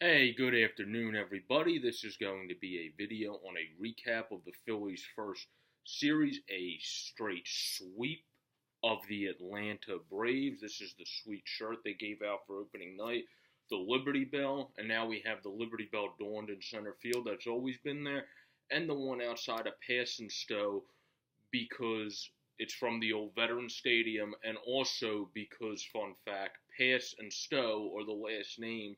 Hey, good afternoon, everybody. This is going to be a video on a recap of the Phillies' first series, a straight sweep of the Atlanta Braves. This is the sweet shirt they gave out for opening night, the Liberty Bell, and now we have the Liberty Bell adorned in center field. That's always been there, and the one outside of Pass and Stowe because it's from the old Veterans Stadium, and also because, fun fact, Pass and Stowe are the last name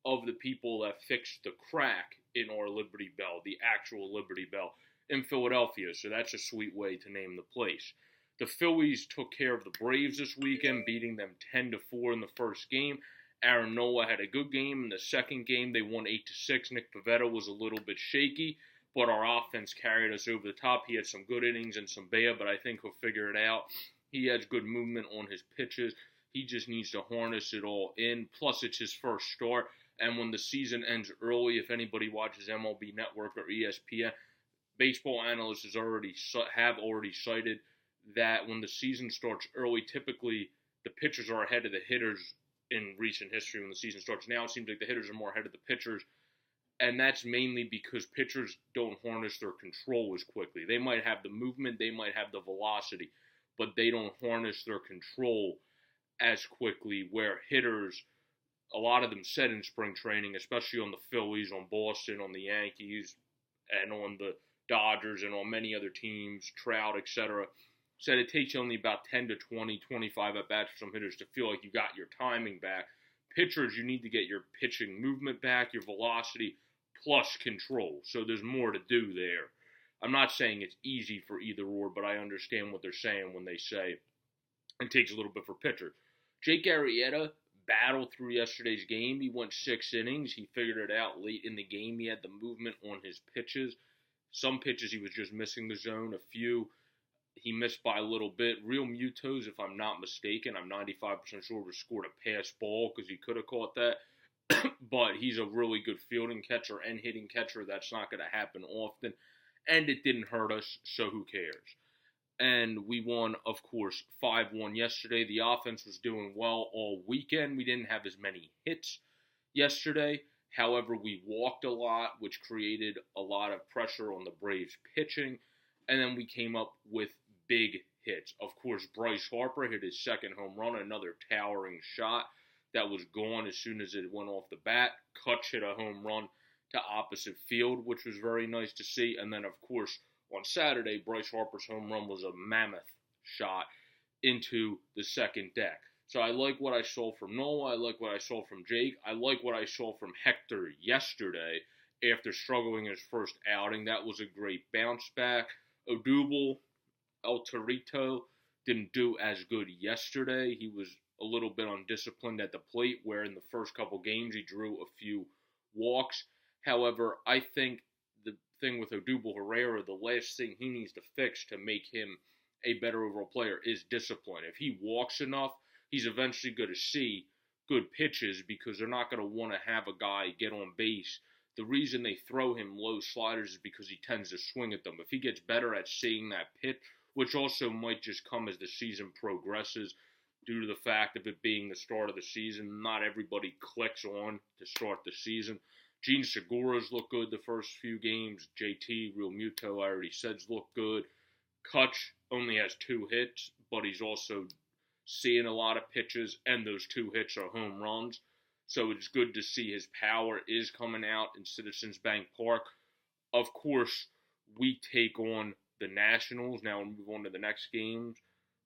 of the people that fixed the crack in our Liberty Bell, the actual Liberty Bell in Philadelphia. So that's a sweet way to name the place. The Phillies took care of the Braves this weekend, beating them 10-4 in the first game. Aaron Nola had a good game. In the second game, they won 8-6. Nick Pivetta was a little bit shaky, but our offense carried us over the top. He had some good innings and some bad, but I think he'll figure it out. He has good movement on his pitches. He just needs to harness it all in. Plus, it's his first start. And when the season ends early, if anybody watches MLB Network or ESPN, baseball analysts have already cited that when the season starts early, typically the pitchers are ahead of the hitters in recent history when the season starts. Now it seems like the hitters are more ahead of the pitchers, and that's mainly because pitchers don't harness their control as quickly. They might have the movement, they might have the velocity, but they don't harness their control as quickly, where hitters, a lot of them said in spring training, especially on the Phillies, on Boston, on the Yankees, and on the Dodgers, and on many other teams, Trout, etc., said it takes only about 10 to 20, 25 at-bats for some hitters to feel like you got your timing back. Pitchers, you need to get your pitching movement back, your velocity, plus control. So there's more to do there. I'm not saying it's easy for either or, but I understand what they're saying when they say it takes a little bit for pitchers. Jake Arrieta battled through yesterday's game. He went 6 innings. He figured it out late in the game. He had the movement on his pitches. Some pitches he was just missing the zone. A few he missed by a little bit. Real Mutos, if I'm not mistaken, I'm 95% sure was scored a pass ball because he could have caught that. But he's a really good fielding catcher and hitting catcher. That's not going to happen often. And it didn't hurt us, so who cares? And we won, of course, 5-1 yesterday. The offense was doing well all weekend. We didn't have as many hits yesterday. However, we walked a lot, which created a lot of pressure on the Braves pitching. And then we came up with big hits. Of course, Bryce Harper hit his second home run, another towering shot that was gone as soon as it went off the bat. Kutch hit a home run to opposite field, which was very nice to see. And then, of course, on Saturday, Bryce Harper's home run was a mammoth shot into the second deck. So I like what I saw from Nola. I like what I saw from Jake. I like what I saw from Hector yesterday after struggling his first outing. That was a great bounce back. Odubel, El Torito didn't do as good yesterday. He was a little bit undisciplined at the plate, where in the first couple games he drew a few walks. However, I think the thing with Odubel Herrera, the last thing he needs to fix to make him a better overall player is discipline. If he walks enough, he's eventually going to see good pitches because they're not going to want to have a guy get on base. The reason they throw him low sliders is because he tends to swing at them. If he gets better at seeing that pitch, which also might just come as the season progresses due to the fact of it being the start of the season, not everybody clicks on to start the season. Gene Segura's looked good the first few games. JT, Real Muto, I already said, looked good. Kutch only has 2 hits, but he's also seeing a lot of pitches, and those 2 hits are home runs. So it's good to see his power is coming out in Citizens Bank Park. Of course, we take on the Nationals. Now we'll move on to the next games.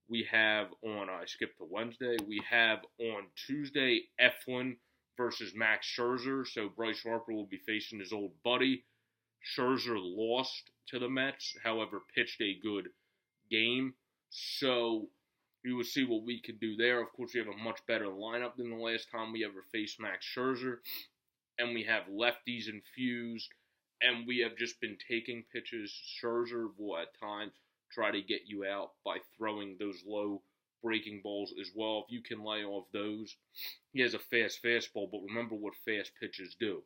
We have on, I skipped to Wednesday, we have on Tuesday, Eflin versus Max Scherzer. So Bryce Harper will be facing his old buddy. Scherzer lost to the Mets, however, pitched a good game. So we will see what we can do there. Of course, we have a much better lineup than the last time we ever faced Max Scherzer. And we have lefties infused. And we have just been taking pitches. Scherzer will at times try to get you out by throwing those low breaking balls as well. If you can lay off those, he has a fast fastball, but remember what fast pitches do.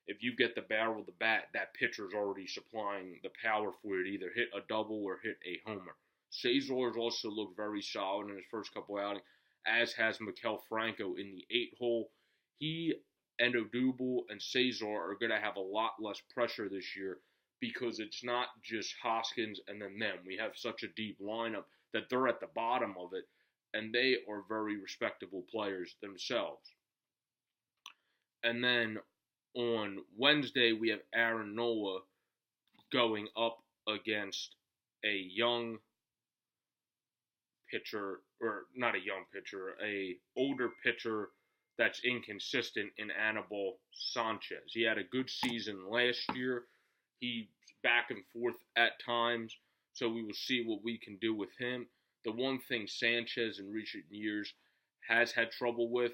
If you get the barrel of the bat, that pitcher's already supplying the power for you to either hit a double or hit a homer. Cesar's also looked very solid in his first couple outings, as has Maikel Franco in the 8 hole. He and Odubel and Cesar are going to have a lot less pressure this year because it's not just Hoskins and then them. We have such a deep lineup that they're at the bottom of it, and they are very respectable players themselves. And then on Wednesday, we have Aaron Nola going up against a young pitcher, or not a young pitcher, a older pitcher that's inconsistent in Anibal Sanchez. He had a good season last year. He's back and forth at times, so we will see what we can do with him. The one thing Sanchez in recent years has had trouble with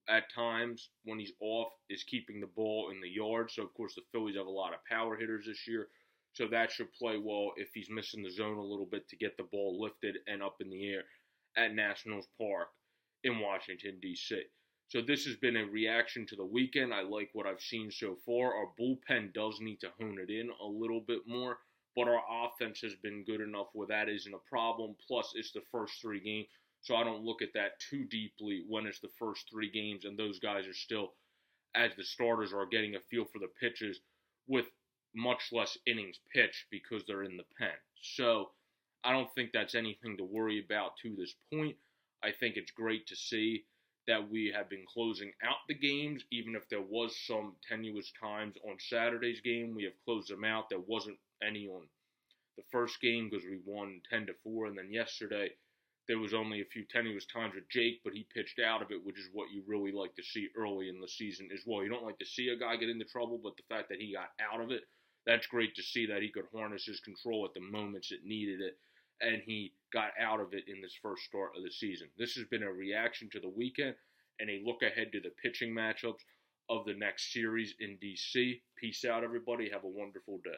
at times when he's off is keeping the ball in the yard. So, of course, the Phillies have a lot of power hitters this year. So that should play well if he's missing the zone a little bit to get the ball lifted and up in the air at Nationals Park in Washington, D.C. So this has been a reaction to the weekend. I like what I've seen so far. Our bullpen does need to hone it in a little bit more, but our offense has been good enough where that isn't a problem. Plus, it's the first 3 games, so I don't look at that too deeply when it's the first 3 games and those guys are still, as the starters, are getting a feel for the pitches with much less innings pitched because they're in the pen. So I don't think that's anything to worry about to this point. I think it's great to see that we have been closing out the games, even if there was some tenuous times on Saturday's game. We have closed them out. There wasn't any on the first game because we won 10-4, and then yesterday there was only a few tenuous times with Jake, but he pitched out of it, which is what you really like to see early in the season as well. You don't like to see a guy get into trouble, but the fact that he got out of it, that's great to see that he could harness his control at the moments it needed it, and he got out of it in this first start of the season. This has been a reaction to the weekend and a look ahead to the pitching matchups of the next series in D.C. Peace out, everybody. Have a wonderful day.